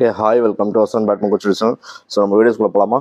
Okay, hi, welcome to Asan Batman Coach Channel. So, நம்ம வீடியோஸ்குள்ள போலாமா?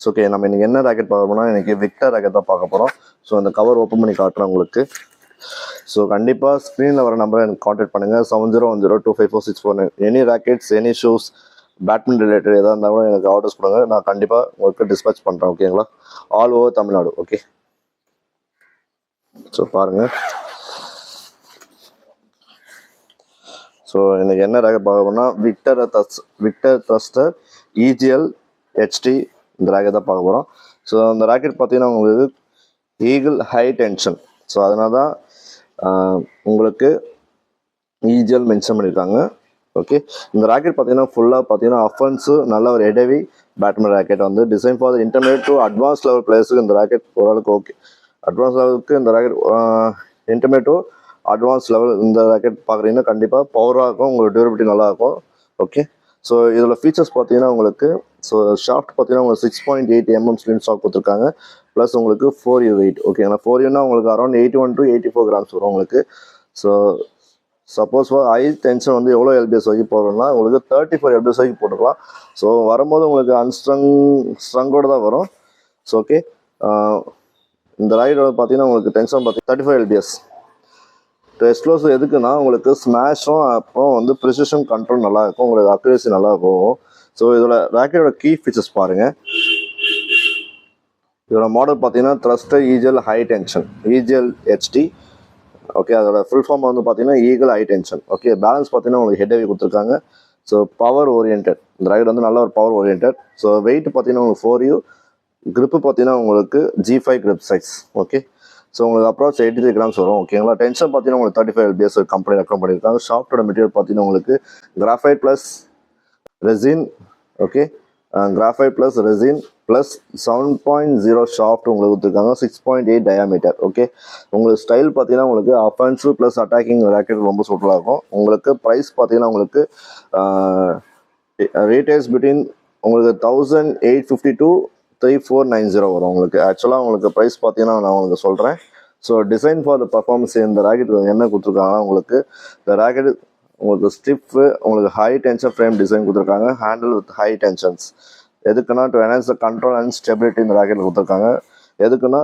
Okay, நம்ம இன்னைக்கு என்ன ராக்கெட் பார்க்க போறோம்னா இன்னைக்கு விக்டர் ராக்கெட் தான் பார்க்க போகிறோம். ஸோ அந்த கவர் ஓப்பன் பண்ணி காட்டுறேன் உங்களுக்கு. ஸோ கண்டிப்பாக ஸ்க்ரீனில் வர நம்பரை எனக்கு காண்டாக்ட் பண்ணுங்கள் 7010254649. Any rockets, any shoes, badminton related எதாக இருந்தால் கூட எனக்கு ஆர்டர்ஸ் கொடுங்க. நான் கண்டிப்பாக உங்களுக்கு டிஸ்பேச் பண்ணுறேன். ஓகேங்களா? All over Tamil Nadu. Okay, so பாருங்கள். ஸோ இன்னைக்கு என்ன ராக்கெட் பார்க்க போனால் விக்டர் த்ரஸ்டர் EGL HT இந்த ராக்கெட் தான் பார்க்க போகிறோம். ஸோ அந்த ராக்கெட் பார்த்தீங்கன்னா உங்களுக்கு ஈகிள் ஹை டென்ஷன். ஸோ அதனால தான் உங்களுக்கு EGL மென்ஷன் பண்ணியிருக்காங்க. ஓகே, இந்த ராக்கெட் பார்த்தீங்கன்னா ஃபுல்லாக பார்த்தீங்கன்னா அஃபென்ஸு நல்ல ஒரு ஹெவி பேட்மிண்டன் ராக்கெட் வந்து design for intermediate to advance level பிளேயர்ஸுக்கு இந்த ராக்கெட் ஓரளவுக்கு ஓகே. அட்வான்ஸ் லெவலுக்கு இந்த racket intermediate to advance level இந்த ராக்கெட் பார்க்குறீங்கன்னா கண்டிப்பாக பவராக இருக்கும், உங்களுக்கு டியூரபிலிட்டி நல்லாயிருக்கும். ஓகே, ஸோ இதில் ஃபீச்சர்ஸ் பார்த்தீங்கன்னா உங்களுக்கு ஸோ ஷாஃப்ட் பார்த்தீங்கன்னா உங்களுக்கு 6.8 mm ஸ்லிம் ஸ்டாக் கொடுத்துருக்காங்க. ப்ளஸ் உங்களுக்கு 4U வெயிட். ஓகேங்களா? 4Uனா உங்களுக்கு அரௌண்ட் 81 to 84 grams வரும் உங்களுக்கு. ஸோ சப்போஸ் ஹை டென்ஷன் வந்து எவ்வளோ LBS வரைக்கும் போடுறோம்னா உங்களுக்கு 34 LBS வரைக்கும் போட்டுக்கலாம். ஸோ வரும்போது உங்களுக்கு ஸ்ட்ரங்கோடு தான் வரும். ஸோ ஓகே, இந்த ராக்கெட்டோட பார்த்தீங்கன்னா உங்களுக்கு டென்ஷன் பார்த்தீங்கன்னா 35 LBS. எக்ஸ்ப்ளோசிவ் எதுக்குன்னா உங்களுக்கு ஸ்மாஷும் அப்புறம் வந்து ப்ரிசிஷன் கண்ட்ரோல் நல்லா இருக்கும், உங்களுக்கு அக்யூரேசி நல்லா இருக்கும். ஸோ இதோட ராக்கெட்டோட கீ ஃபீச்சர்ஸ் பாருங்கள். இதோட மாடல் பார்த்தீங்கன்னா thruster EGL high tension EGL HT. Okay, அதோட ஃபுல் ஃபார்ம் வந்து பார்த்தீங்கன்னா eagle high tension. Okay, balance பார்த்தீங்கன்னா உங்களுக்கு ஹெட் ஹெவி கொடுத்துருக்காங்க. ஸோ பவர் ஓரியன்ட் இந்த ராக்கெட் வந்து நல்ல ஒரு பவர் ஓரியன்ட். ஸோ வெயிட் பார்த்தீங்கன்னா உங்களுக்கு 4U. கிரிப்பு பார்த்தீங்கன்னா உங்களுக்கு G5 grip size. Okay, so உங்களுக்கு அப்ராக்ஸ் 83 grams வரும். ஓகேங்களா? டென்ஷன் பார்த்தீங்கன்னா உங்களுக்கு 35 LBS கம்பெனி ரெக்கமெண்ட் பண்ணியிருக்காங்க. ஷாஃப்டோட மெட்டீரியல் பார்த்தீங்கன்னா உங்களுக்கு graphite plus resin. Okay, graphite plus resin plus 7.0 shaft உங்களுக்கு கொடுத்துருக்காங்க. 6.8 டயாமீட்டர். ஓகே, உங்களுக்கு ஸ்டைல் பார்த்தீங்கன்னா உங்களுக்கு அஃபென்சிவ் ப்ளஸ் அட்டாக்கிங் ராக்கெட் ரொம்ப சூப்பராக இருக்கும். உங்களுக்கு ப்ரைஸ் பார்த்தீங்கன்னா உங்களுக்கு ரீட்டெயில்ஸ் பிட்வீன் உங்களுக்கு 1850 to 3490 வரும் உங்களுக்கு. ஆக்சுவலாக உங்களுக்கு ப்ரைஸ் பார்த்தீங்கன்னா நான் உங்களுக்கு சொல்கிறேன். So design for the performance இந்த ராக்கெட் என்ன கொடுத்துருக்காங்கன்னா உங்களுக்கு இந்த ராக்கெட் உங்களுக்கு ஸ்டிப்பு உங்களுக்கு ஹை டென்ஷன் ஃப்ரேம் டிசைன் கொடுத்துருக்காங்க. ஹேண்டில் வித் ஹை டென்ஷன்ஸ் எதுக்குன்னா to enhance the control and stability இந்த ராக்கெட்டில் கொடுத்துருக்காங்க. எதுக்குன்னா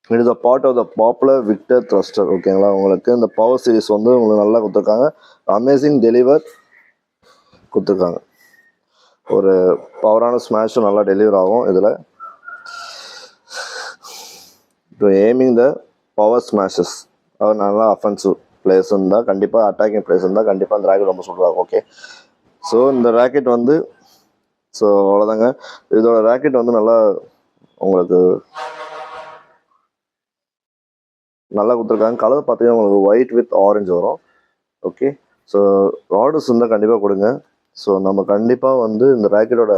it is a part of the popular victor thruster. ஓகேங்களா? உங்களுக்கு இந்த பவர் சீரிஸ் வந்து உங்களுக்கு நல்லா கொடுத்துருக்காங்க. அமேசிங் டெலிவர் கொடுத்துருக்காங்க. ஒரு பவரான ஸ்மாஷும் நல்லா டெலிவர் ஆகும் இதில். To aiming the power smashes அது நல்லா அஃபென்சிவ் பிளேஸ் இருந்தால் கண்டிப்பாக அட்டாக்கிங் பிளேஸ் இருந்தால் கண்டிப்பாக அந்த ராக்கெட் ரொம்ப சூப்பராக இருக்கும். ஓகே, ஸோ இந்த ராக்கெட் வந்து ஸோ அவ்வளோதாங்க. இதோட ராக்கெட் வந்து நல்லா உங்களுக்கு நல்லா கொடுத்துருக்காங்க. கலர் பார்த்தீங்கன்னா உங்களுக்கு ஒயிட் வித் ஆரஞ்சு வரும். ஓகே, ஸோ ஆர்டர்ஸ் இருந்தால் கண்டிப்பாக கொடுங்க. ஸோ நம்ம கண்டிப்பாக வந்து இந்த ராக்கெட்டோட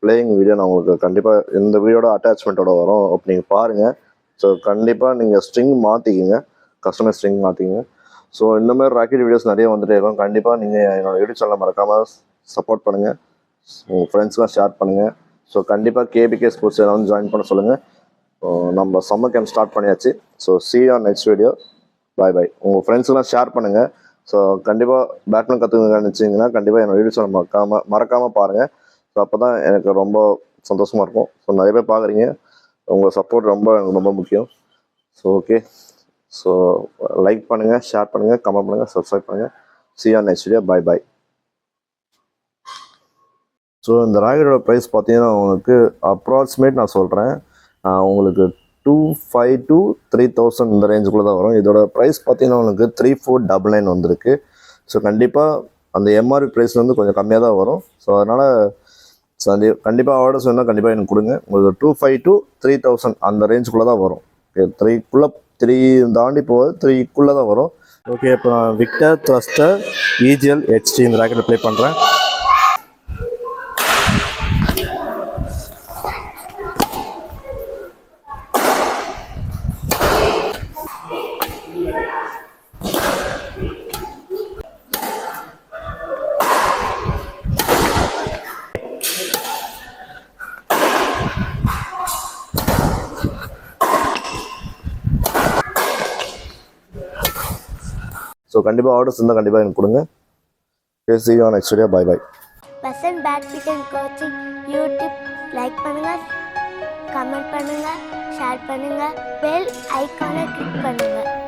பிளேயிங் வீடியோ நான் உங்களுக்கு கண்டிப்பாக இந்த வீடியோட அட்டாச்மெண்ட்டோட வரும். அப்போ நீங்கள் பாருங்கள். ஸோ கண்டிப்பாக நீங்கள் ஸ்ட்ரிங் மாற்றிக்கிங்க, கஸ்டமர் ஸ்ட்ரிங் மாற்றிக்கிங்க. ஸோ இந்த மாதிரி ராக்கெட் வீடியோஸ் நிறைய வந்துட்டே இருக்கும். கண்டிப்பாக நீங்கள் என்னோடய யூடியூப் சேனலை மறக்காமல் சப்போர்ட் பண்ணுங்கள், உங்கள் ஃப்ரெண்ட்ஸ்லாம் ஷேர் பண்ணுங்கள். ஸோ கண்டிப்பாக KBK ஸ்போர்ட்ஸ் எல்லாம் வந்து ஜாயின் பண்ண சொல்லுங்கள். நம்ம சம்மர் கேம்ப் ஸ்டார்ட் பண்ணியாச்சு. So see you on next video. Bye bye. உங்கள் ஃப்ரெண்ட்ஸ்லாம் ஷேர் பண்ணுங்கள். ஸோ கண்டிப்பாக பேட்மிண்டன் கற்றுக்க நினச்சிங்கன்னா கண்டிப்பாக என்னோட யூடியூப் சேனல் மறக்காமல் பாருங்கள். ஸோ அப்போ தான் எனக்கு ரொம்ப சந்தோஷமாக இருக்கும். ஸோ நிறைய பேர் பார்க்குறீங்க, உங்கள் சப்போர்ட் எனக்கு ரொம்ப முக்கியம். ஸோ ஓகே, ஸோ லைக் பண்ணுங்கள், ஷேர் பண்ணுங்கள், கமெண்ட் பண்ணுங்கள், சப்ஸ்கிரைப் பண்ணுங்கள். see you on next video. Bye bye. So இந்த ராக்கெட்டோட ப்ரைஸ் பார்த்தீங்கன்னா உங்களுக்கு அப்ராக்சிமேட் நான் சொல்கிறேன், உங்களுக்கு 2500 to 3000 இந்த ரேஞ்சுக்குள்ளே தான் வரும். இதோட ப்ரைஸ் பார்த்தீங்கன்னா உங்களுக்கு 3499 வந்திருக்கு. ஸோ கண்டிப்பாக அந்த MRP ப்ரைஸ்லேருந்து கொஞ்சம் கம்மியாக தான் வரும். ஸோ அதனால் கண்டிப்பாக ஆர்டர்ஸ் வேணால் கண்டிப்பாக எனக்கு கொடுங்க. உங்களுக்கு 2500 to 3000 அந்த ரேஞ்சுக்குள்ளே தான் வரும். 3 தாண்டி போகாது, 3க்குள்ளே தான் வரும். ஓகே, இப்போ நான் விக்டர் த்ரஸ்டர் இஜிஎல் ஹெச்டி இந்த ராக்கெட்டை ப்ளே பண்ணுறேன். ஸோ கண்டிப்பாக ஆர்டர்ஸ் இருந்தால் கண்டிப்பாக எனக்கு கொடுங்க. see you on next video. Bye bye. Vasanth badminton coaching YouTube like பண்ணுங்க, கமெண்ட் பண்ணுங்க, ஷேர் பண்ணுங்க, பெல் ஐகானை கிளிக் பண்ணுங்க.